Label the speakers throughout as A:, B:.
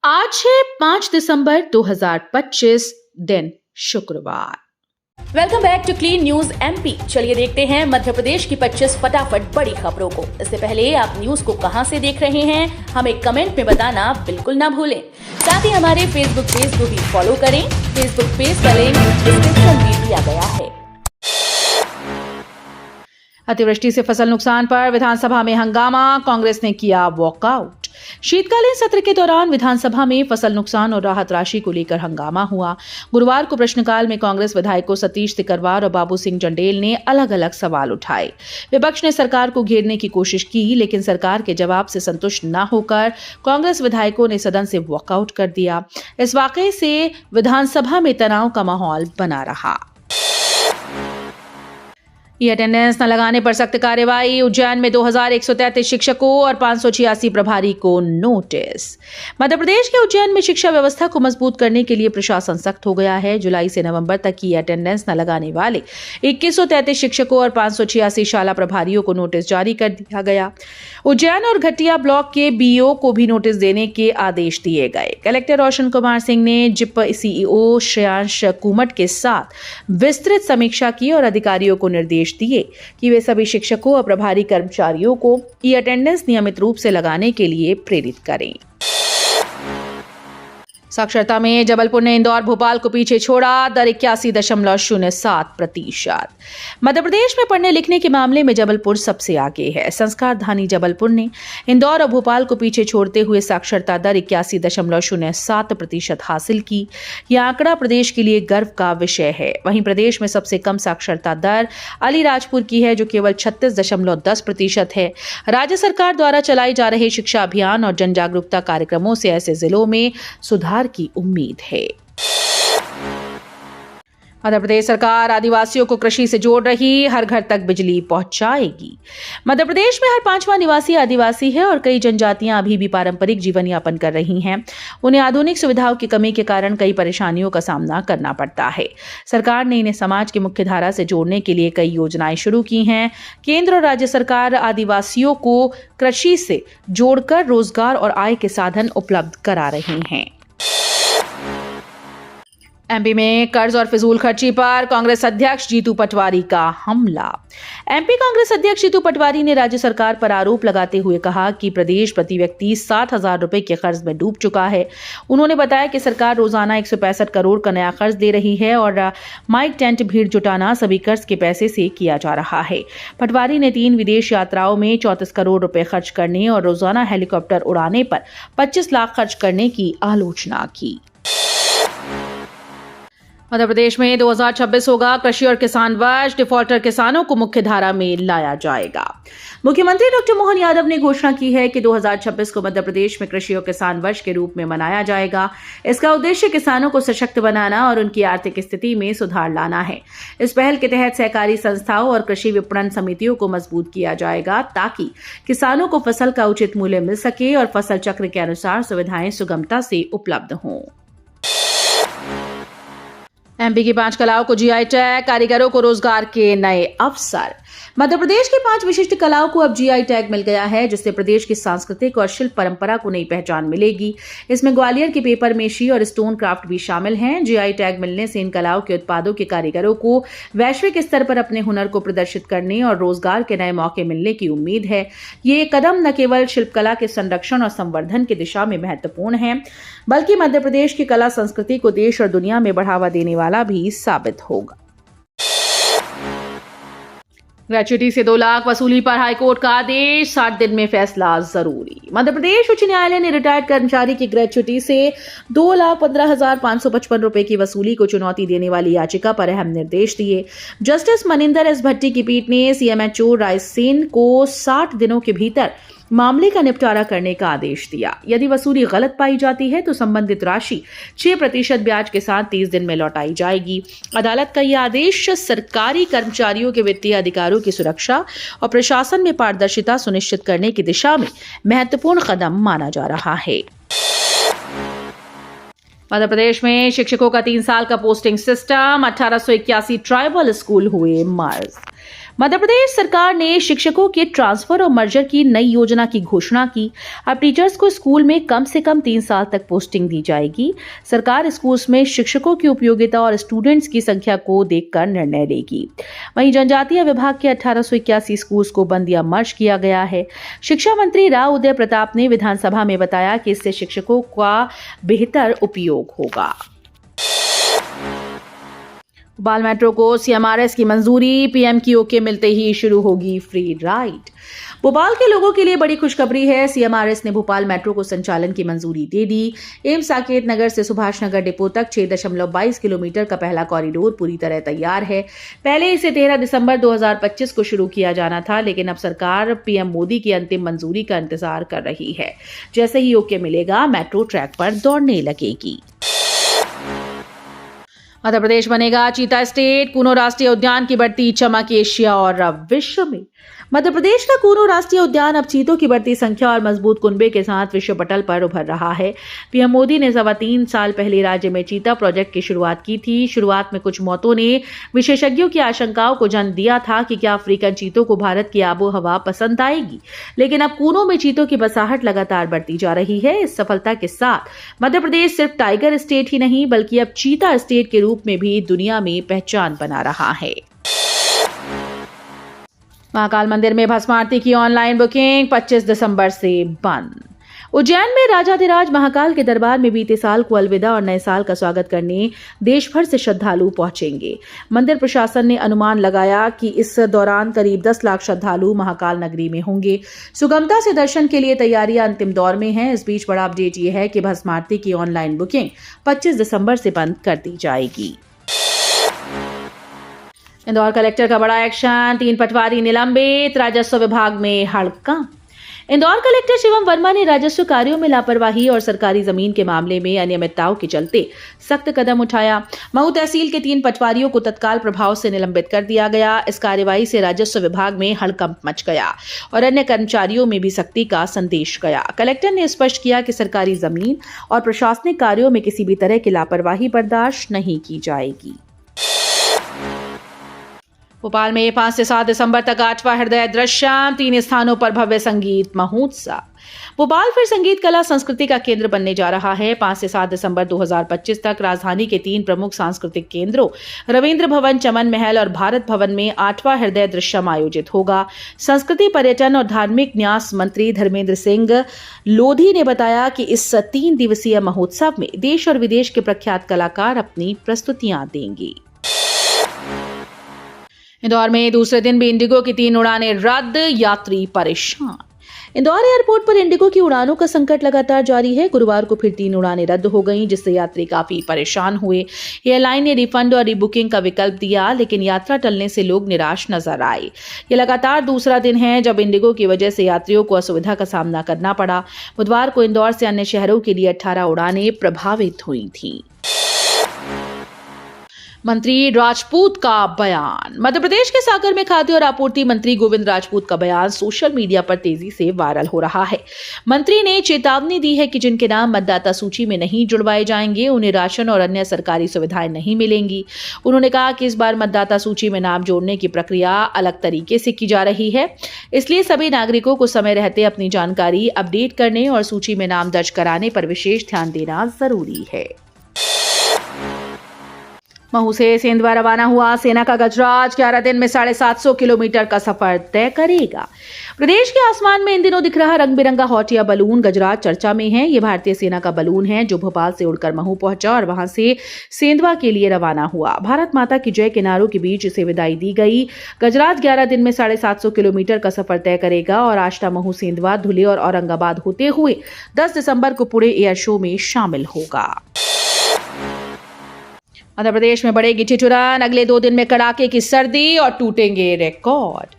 A: आज है 5 दिसंबर 2025 दिन शुक्रवार।
B: Welcome back to clean news MP. चलिए देखते हैं मध्य प्रदेश की 25 फटाफट बड़ी खबरों को। इससे पहले आप न्यूज को कहां से देख रहे हैं हमें कमेंट में बताना बिल्कुल ना भूलें। साथ ही हमारे फेसबुक पेज को भी फॉलो करें। फेसबुक पेज का लिंक डिस्क्रिप्शन में दिया गया है।
A: अतिवृष्टि से फसल नुकसान पर विधानसभा में हंगामा, कांग्रेस ने किया वॉकआउट। शीतकालीन सत्र के दौरान विधानसभा में फसल नुकसान और राहत राशि को लेकर हंगामा हुआ। गुरुवार को प्रश्नकाल में कांग्रेस विधायकों सतीश सिकरवार और बाबू सिंह चंडेल ने अलग अलग सवाल उठाए। विपक्ष ने सरकार को घेरने की कोशिश की, लेकिन सरकार के जवाब से संतुष्ट न होकर कांग्रेस विधायकों ने सदन से वॉकआउट कर दिया। इस वाकये से विधानसभा में तनाव का माहौल बना रहा। ई अटेंडेंस न लगाने पर सख्त कार्रवाई। उज्जैन में 2133 शिक्षकों और 586 प्रभारी को नोटिस। मध्य प्रदेश के उज्जैन में शिक्षा व्यवस्था को मजबूत करने के लिए प्रशासन सख्त हो गया है। जुलाई से नवंबर तक ई अटेंडेंस न लगाने वाले 2133 शिक्षकों और 586 शाला प्रभारियों को नोटिस जारी कर दिया गया। उज्जैन और घटिया ब्लॉक के बीओ को भी नोटिस देने के आदेश दिए गए। कलेक्टर रोशन कुमार सिंह ने जिप सीईओ श्रेयांश कुमट के साथ विस्तृत समीक्षा की और अधिकारियों को निर्देश दिए कि वे सभी शिक्षकों और प्रभारी कर्मचारियों को ई अटेंडेंस नियमित रूप से लगाने के लिए प्रेरित करें। साक्षरता में जबलपुर ने इंदौर भोपाल को पीछे छोड़ा, दर 81.07%। मध्य प्रदेश में पढ़ने लिखने के मामले में जबलपुर सबसे आगे है। संस्कारधानी जबलपुर ने इंदौर और भोपाल को पीछे छोड़ते हुए साक्षरता दर 81.07% हासिल की। यह आंकड़ा प्रदेश के लिए गर्व का विषय है। वहीं प्रदेश में सबसे कम साक्षरता दर अलीराजपुर की है, जो केवल 36.10% है। राज्य सरकार द्वारा चलाई जा रहे शिक्षा अभियान और जन जागरूकता कार्यक्रमों से ऐसे जिलों में सुधार की उम्मीद है। मध्य प्रदेश सरकार आदिवासियों को कृषि से जोड़ रही, हर घर तक बिजली पहुंचाएगी। मध्य प्रदेश में हर 5वां निवासी आदिवासी है और कई जनजातियां अभी भी पारंपरिक जीवन यापन कर रही हैं। उन्हें आधुनिक सुविधाओं की कमी के कारण कई परेशानियों का सामना करना पड़ता है। सरकार ने इन्हें समाज की मुख्य धारा से जोड़ने के लिए कई योजनाएं शुरू की हैं। केंद्र और राज्य सरकार आदिवासियों को कृषि से जोड़कर रोजगार और आय के साधन उपलब्ध करा रही हैं। एमपी में कर्ज और फिजूल खर्ची पर कांग्रेस अध्यक्ष जीतू पटवारी का हमला। एमपी कांग्रेस अध्यक्ष जीतू पटवारी ने राज्य सरकार पर आरोप लगाते हुए कहा कि प्रदेश प्रति व्यक्ति 60,000 रुपए के कर्ज में डूब चुका है। उन्होंने बताया कि सरकार रोजाना 165 करोड़ का नया कर्ज दे रही है और माइक टेंट भीड़ जुटाना सभी कर्ज के पैसे से किया जा रहा है। पटवारी ने 3 विदेश यात्राओं में 34 करोड़ रुपए खर्च करने और रोजाना हेलीकॉप्टर उड़ाने पर 25 लाख खर्च करने की आलोचना की। मध्य प्रदेश में 2026 होगा कृषि और किसान वर्ष। डिफॉल्टर किसानों को मुख्य धारा में लाया जाएगा। मुख्यमंत्री डॉक्टर मोहन यादव ने घोषणा की है कि 2026 को मध्य प्रदेश में कृषि और किसान वर्ष के रूप में मनाया जाएगा। इसका उद्देश्य किसानों को सशक्त बनाना और उनकी आर्थिक स्थिति में सुधार लाना है। इस पहल के तहत सहकारी संस्थाओं और कृषि विपणन समितियों को मजबूत किया जाएगा, ताकि किसानों को फसल का उचित मूल्य मिल सके और फसल चक्र के अनुसार सुविधाएं सुगमता से उपलब्ध हों। एमपी की 5 कलाओं को जीआई टैग, कारीगरों को रोजगार के नए अवसर। मध्य प्रदेश की 5 विशिष्ट कलाओं को अब जीआई टैग मिल गया है, जिससे प्रदेश की सांस्कृतिक और शिल्प परंपरा को नई पहचान मिलेगी। इसमें ग्वालियर की पेपर मेशी और स्टोन क्राफ्ट भी शामिल हैं। जीआई टैग मिलने से इन कलाओं के उत्पादों के कारीगरों को वैश्विक स्तर पर अपने हुनर को प्रदर्शित करने और रोजगार के नए मौके मिलने की उम्मीद है। ये कदम न केवल शिल्पकला के संरक्षण और संवर्धन की दिशा में महत्वपूर्ण है, बल्कि मध्य प्रदेश की कला संस्कृति को देश और दुनिया में बढ़ावा देने वाला भी साबित होगा। ग्रेच्युटी से 2 लाख वसूली पर हाईकोर्ट का आदेश, 60 दिन में फैसला जरूरी। मध्य प्रदेश उच्च न्यायालय ने रिटायर्ड कर्मचारी की ग्रेच्युटी से 2,15,555 रुपए की वसूली को चुनौती देने वाली याचिका पर अहम निर्देश दिए। जस्टिस मनिंदर एस भट्टी की पीठ ने सीएमएचओ रायसेन को 60 दिनों के भीतर मामले का निपटारा करने का आदेश दिया। यदि वसूली गलत पाई जाती है तो संबंधित राशि 6% ब्याज के साथ 30 दिन में लौटाई जाएगी। अदालत का यह आदेश सरकारी कर्मचारियों के वित्तीय अधिकारों की सुरक्षा और प्रशासन में पारदर्शिता सुनिश्चित करने की दिशा में महत्वपूर्ण कदम माना जा रहा है। मध्य प्रदेश में शिक्षकों का 3 साल का पोस्टिंग सिस्टम, 1881 ट्राइबल स्कूल हुए मर्ज। मध्य प्रदेश सरकार ने शिक्षकों के ट्रांसफर और मर्जर की नई योजना की घोषणा की। अब टीचर्स को स्कूल में कम से कम 3 साल तक पोस्टिंग दी जाएगी। सरकार स्कूल्स में शिक्षकों की उपयोगिता और स्टूडेंट्स की संख्या को देखकर निर्णय लेगी। वहीं जनजातीय विभाग के 1881 स्कूल्स को बंद या मर्ज किया गया है। शिक्षा मंत्री राव उदय प्रताप ने विधानसभा में बताया कि इससे शिक्षकों का बेहतर उपयोग होगा। भोपाल मेट्रो को CMRS की मंजूरी, PM की ओके मिलते ही शुरू होगी फ्री राइड। भोपाल के लोगों के लिए बड़ी खुशखबरी है। CMRS ने भोपाल मेट्रो को संचालन की मंजूरी दे दी। एम्स साकेत नगर से सुभाष नगर डिपो तक 6.22 किलोमीटर का पहला कॉरिडोर पूरी तरह तैयार है। पहले इसे 13 दिसंबर 2025 को शुरू किया जाना था, लेकिन अब सरकार PM मोदी की अंतिम मंजूरी का इंतजार कर रही है। जैसे ही ओके मिलेगा, मेट्रो ट्रैक पर दौड़ने लगेगी। मध्य प्रदेश बनेगा चीता स्टेट। कूनो राष्ट्रीय उद्यान की बढ़ती चमक एशिया और विश्व में। मध्य प्रदेश का कूनो राष्ट्रीय उद्यान अब चीतों की बढ़ती संख्या और मजबूत कुनबे के साथ विश्व पटल पर उभर रहा है। PM मोदी ने 3.25 साल पहले राज्य में चीता प्रोजेक्ट की शुरुआत की थी। शुरुआत में कुछ मौतों ने विशेषज्ञों की आशंकाओं को जन्म दिया था कि क्या अफ्रीकन चीतों को भारत की आबो हवा पसंद आएगी, लेकिन अब कूनो में चीतों की बसाहट लगातार बढ़ती जा रही है। इस सफलता के साथ मध्य प्रदेश सिर्फ टाइगर स्टेट ही नहीं, बल्कि अब चीता स्टेट के रूप में भी दुनिया में पहचान बना रहा है। महाकाल मंदिर में भस्म आरती की ऑनलाइन बुकिंग 25 दिसंबर से बंद। उज्जैन में राजाधिराज महाकाल के दरबार में बीते साल को अलविदा और नए साल का स्वागत करने देश भर से श्रद्धालु पहुंचेंगे। मंदिर प्रशासन ने अनुमान लगाया कि इस दौरान करीब 10 लाख श्रद्धालु महाकाल नगरी में होंगे। सुगमता से दर्शन के लिए तैयारियां अंतिम दौर में हैं। इस बीच बड़ा अपडेट ये है कि भस्म आरती की ऑनलाइन बुकिंग 25 दिसंबर से बंद कर दी जाएगी। इंदौर कलेक्टर का बड़ा एक्शन, 3 पटवारी निलंबित, राजस्व विभाग में हड़कंप। इंदौर कलेक्टर शिवम वर्मा ने राजस्व कार्यों में लापरवाही और सरकारी जमीन के मामले में अनियमितताओं के चलते सख्त कदम उठाया। महू तहसील के 3 पटवारियों को तत्काल प्रभाव से निलंबित कर दिया गया। इस कार्यवाही से राजस्व विभाग में हड़कंप मच गया और अन्य कर्मचारियों में भी सख्ती का संदेश गया। कलेक्टर ने स्पष्ट किया कि सरकारी जमीन और प्रशासनिक कार्यों में किसी भी तरह की लापरवाही बर्दाश्त नहीं की जाएगी। भोपाल में 5 से 7 दिसंबर तक 8वां हृदय दृश्यम, 3 स्थानों पर भव्य संगीत महोत्सव। भोपाल फिर संगीत कला संस्कृति का केंद्र बनने जा रहा है। 5 से 7 दिसंबर 2025 तक राजधानी के 3 प्रमुख सांस्कृतिक केंद्रों रविंद्र भवन, चमन महल और भारत भवन में 8वां हृदय दृश्यम आयोजित होगा। संस्कृति, पर्यटन और धार्मिक न्यास मंत्री धर्मेंद्र सिंह लोधी ने बताया कि इस 3 दिवसीय महोत्सव में देश और विदेश के प्रख्यात कलाकार अपनी प्रस्तुतियां देंगे। इंदौर में दूसरे दिन भी इंडिगो की 3 उड़ानें रद्द, यात्री परेशान। इंदौर एयरपोर्ट पर इंडिगो की उड़ानों का संकट लगातार जारी है। गुरुवार को फिर 3 उड़ानें रद्द हो गईं, जिससे यात्री काफी परेशान हुए। एयरलाइन ने रिफंड और रिबुकिंग का विकल्प दिया, लेकिन यात्रा टलने से लोग निराश नजर आए। ये लगातार दूसरा दिन है जब इंडिगो की वजह से यात्रियों को असुविधा का सामना करना पड़ा। बुधवार को इंदौर से अन्य शहरों के लिए 18 उड़ानें प्रभावित हुई थीं। मंत्री राजपूत का बयान। मध्य प्रदेश के सागर में खाद्य और आपूर्ति मंत्री गोविंद राजपूत का बयान सोशल मीडिया पर तेजी से वायरल हो रहा है। मंत्री ने चेतावनी दी है कि जिनके नाम मतदाता सूची में नहीं जुड़वाए जाएंगे, उन्हें राशन और अन्य सरकारी सुविधाएं नहीं मिलेंगी। उन्होंने कहा कि इस बार मतदाता सूची में नाम जोड़ने की प्रक्रिया अलग तरीके से की जा रही है, इसलिए सभी नागरिकों को समय रहते अपनी जानकारी अपडेट करने और सूची में नाम दर्ज कराने पर विशेष ध्यान देना जरूरी है। महू से सेंधवा रवाना हुआ सेना का गजराज 11 दिन में 750 किलोमीटर का सफर तय करेगा। प्रदेश के आसमान में इन दिनों दिख रहा रंग बिरंगा हॉट एयर बलून गजराज चर्चा में है। ये भारतीय सेना का बलून है जो भोपाल से उड़कर महू पहुंचा और वहां से सेंधवा के लिए रवाना हुआ। भारत माता की जय के नारों के बीच इसे विदाई दी गई। गजराज 11 दिन में 750 किलोमीटर का सफर तय करेगा और आष्टा, महू, सेंधवा, धुले और औरंगाबाद होते हुए 10 दिसंबर को पुणे एयर शो में शामिल होगा। मध्य प्रदेश में बढ़ेगी ठिठुरन, अगले 2 दिन में कड़ाके की सर्दी और टूटेंगे रिकॉर्ड।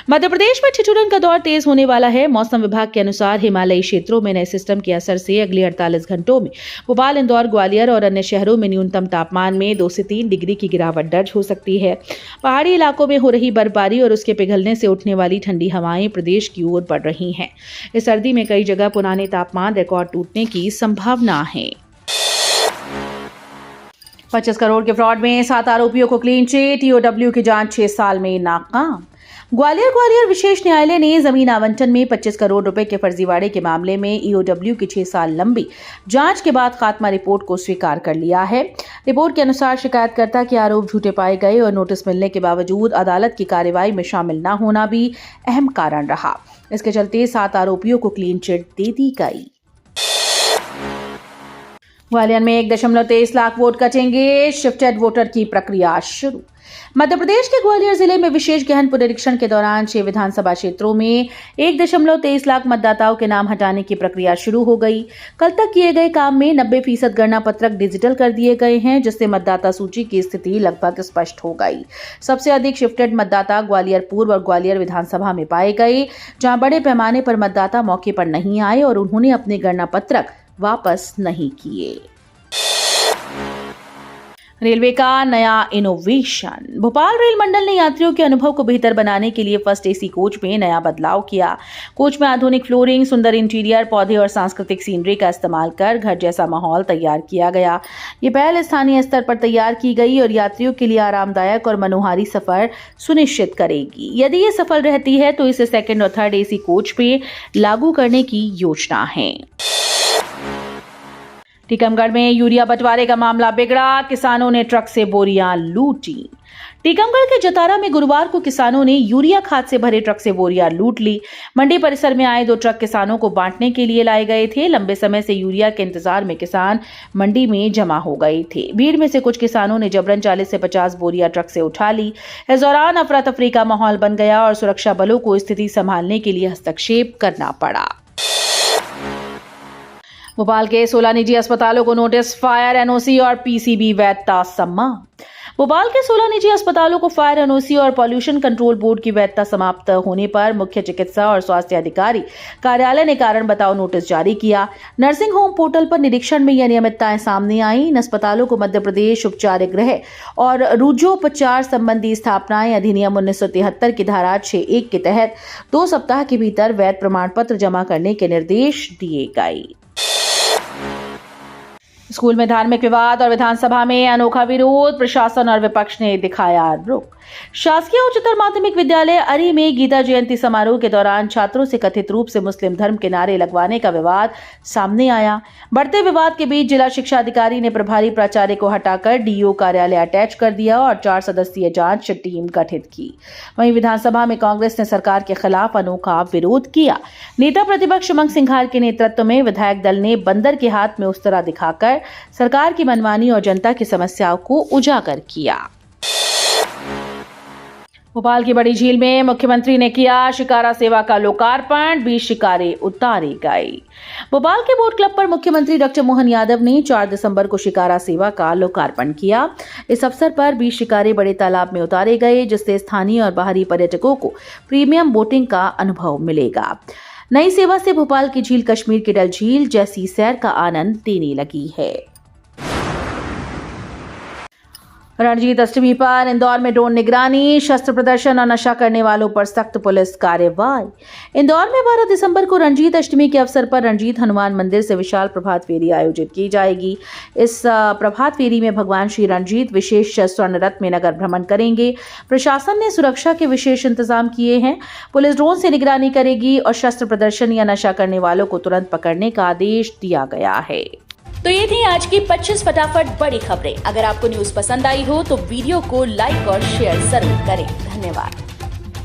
A: मध्य प्रदेश में ठिठुरन का दौर तेज होने वाला है। मौसम विभाग के अनुसार हिमालयी क्षेत्रों में नए सिस्टम के असर से अगले 48 घंटों में भोपाल, इंदौर, ग्वालियर और अन्य शहरों में न्यूनतम तापमान में 2 से 3 डिग्री की गिरावट दर्ज हो सकती है। पहाड़ी इलाकों में हो रही बर्फबारी और उसके पिघलने से उठने वाली ठंडी हवाएं प्रदेश की ओर बढ़ रही हैं। इस सर्दी में कई जगह पुराने तापमान रिकॉर्ड टूटने की संभावना है। 25 करोड़ के फ्रॉड में 7 आरोपियों को क्लीन चिट, ईओडब्ल्यू की जांच 6 साल में नाकाम। ग्वालियर विशेष न्यायालय ने जमीन आवंटन में 25 करोड़ रुपए के फर्जीवाड़े के मामले में ईओडब्ल्यू की 6 साल लंबी जांच के बाद खात्मा रिपोर्ट को स्वीकार कर लिया है। रिपोर्ट के अनुसार शिकायतकर्ता के आरोप झूठे पाए गए और नोटिस मिलने के बावजूद अदालत की कार्रवाई में शामिल न होना भी अहम कारण रहा। इसके चलते 7 आरोपियों को क्लीन चिट दे दी गई। ग्वालियर में 1.23 लाख वोट कटेंगे, शिफ्टेड वोटर की प्रक्रिया शुरू। मध्य प्रदेश के ग्वालियर जिले में विशेष गहन पुनरीक्षण के दौरान 6 विधानसभा क्षेत्रों में 1.23 लाख मतदाताओं के नाम हटाने की प्रक्रिया शुरू हो गई। कल तक किए गए काम में 90% गणना पत्रक डिजिटल कर दिए गए हैं, जिससे मतदाता सूची की स्थिति लगभग स्पष्ट हो गई। सबसे अधिक शिफ्टेड मतदाता ग्वालियर पूर्व और ग्वालियर विधानसभा में पाए गए, जहां बड़े पैमाने पर मतदाता मौके पर नहीं आए और उन्होंने अपने गणना पत्रक वापस नहीं किए। रेलवे का नया इनोवेशन। भोपाल रेल मंडल ने यात्रियों के अनुभव को बेहतर बनाने के लिए फर्स्ट एसी कोच में नया बदलाव किया। कोच में आधुनिक फ्लोरिंग, सुंदर इंटीरियर, पौधे और सांस्कृतिक सीनरी का इस्तेमाल कर घर जैसा माहौल तैयार किया गया। ये पहल स्थानीय स्तर पर तैयार की गई और यात्रियों के लिए आरामदायक और मनोहारी सफर सुनिश्चित करेगी। यदि ये सफल रहती है तो इसे सेकेंड और थर्ड एसी कोच में लागू करने की योजना है। टीकमगढ़ में यूरिया बंटवारे का मामला बिगड़ा, किसानों ने ट्रक से बोरियां लूटी। टीकमगढ़ के जतारा में गुरुवार को किसानों ने यूरिया खाद से भरे ट्रक से बोरियां लूट ली। मंडी परिसर में आए 2 ट्रक किसानों को बांटने के लिए लाए गए थे। लंबे समय से यूरिया के इंतजार में किसान मंडी में जमा हो गए थे। भीड़ में से कुछ किसानों ने जबरन 40 से 50 बोरियां ट्रक से उठा ली। इस दौरान अफरा तफरी का माहौल बन गया और सुरक्षा बलों को स्थिति संभालने के लिए हस्तक्षेप करना पड़ा। भोपाल के 16 निजी अस्पतालों को नोटिस, फायर एनओसी और पीसीबी वैधता समाप्त। भोपाल के 16 निजी अस्पतालों को फायर एनओसी और पॉल्यूशन कंट्रोल बोर्ड की वैधता समाप्त होने पर मुख्य चिकित्सा और स्वास्थ्य अधिकारी कार्यालय ने कारण बताओ नोटिस जारी किया। नर्सिंग होम पोर्टल पर निरीक्षण में यह अनियमितताएं सामने आई। इन अस्पतालों को मध्य प्रदेश उपचार गृह और रुजोपचार संबंधी स्थापनाएं अधिनियम 1973 की धारा 6(1) के तहत 2 सप्ताह के भीतर वैध प्रमाण पत्र जमा करने के निर्देश दिए गए। स्कूल में धार्मिक विवाद और विधानसभा में अनोखा विरोध, प्रशासन और विपक्ष ने दिखाया रुख। शासकीय उच्चतर माध्यमिक विद्यालय अरी में गीता जयंती समारोह के दौरान छात्रों से कथित रूप से मुस्लिम धर्म के नारे लगवाने का विवाद सामने आया। बढ़ते विवाद के बीच जिला शिक्षा अधिकारी ने प्रभारी प्राचार्य को हटाकर डीईओ कार्यालय अटैच कर दिया और 4 सदस्यीय जांच टीम गठित की। वहीं विधानसभा में कांग्रेस ने सरकार के खिलाफ अनोखा विरोध किया। नेता प्रतिपक्ष उमंग सिंघार के नेतृत्व में विधायक दल ने बंदर के हाथ में उस्तरा दिखाकर सरकार की मनमानी और जनता की समस्याओं को उजागर किया। भोपाल की बड़ी झील में मुख्यमंत्री ने किया शिकारा सेवा का लोकार्पण, 20 शिकारे उतारे गए। भोपाल के बोट क्लब पर मुख्यमंत्री डॉक्टर मोहन यादव ने 4 दिसंबर को शिकारा सेवा का लोकार्पण किया। इस अवसर पर 20 शिकारे बड़े तालाब में उतारे गए, जिससे स्थानीय और बाहरी पर्यटकों को प्रीमियम बोटिंग का अनुभव मिलेगा। नई सेवा से भोपाल की झील कश्मीर की डल झील जैसी सैर का आनंद देने लगी है। रणजीत अष्टमी पर इंदौर में ड्रोन निगरानी, शस्त्र प्रदर्शन और नशा करने वालों पर सख्त पुलिस कार्रवाई। इंदौर में 12 दिसंबर को रणजीत अष्टमी के अवसर पर रणजीत हनुमान मंदिर से विशाल प्रभात फेरी आयोजित की जाएगी। इस प्रभात फेरी में भगवान श्री रणजीत विशेष स्वर्ण रथ में नगर भ्रमण करेंगे। प्रशासन ने सुरक्षा के विशेष इंतजाम किए हैं। पुलिस ड्रोन से निगरानी करेगी और शस्त्र प्रदर्शन या नशा करने वालों को तुरंत पकड़ने का आदेश दिया गया है।
B: तो ये थी आज की 25 फटाफट बड़ी खबरें। अगर आपको न्यूज पसंद आई हो तो वीडियो को लाइक और शेयर जरूर करें। धन्यवाद।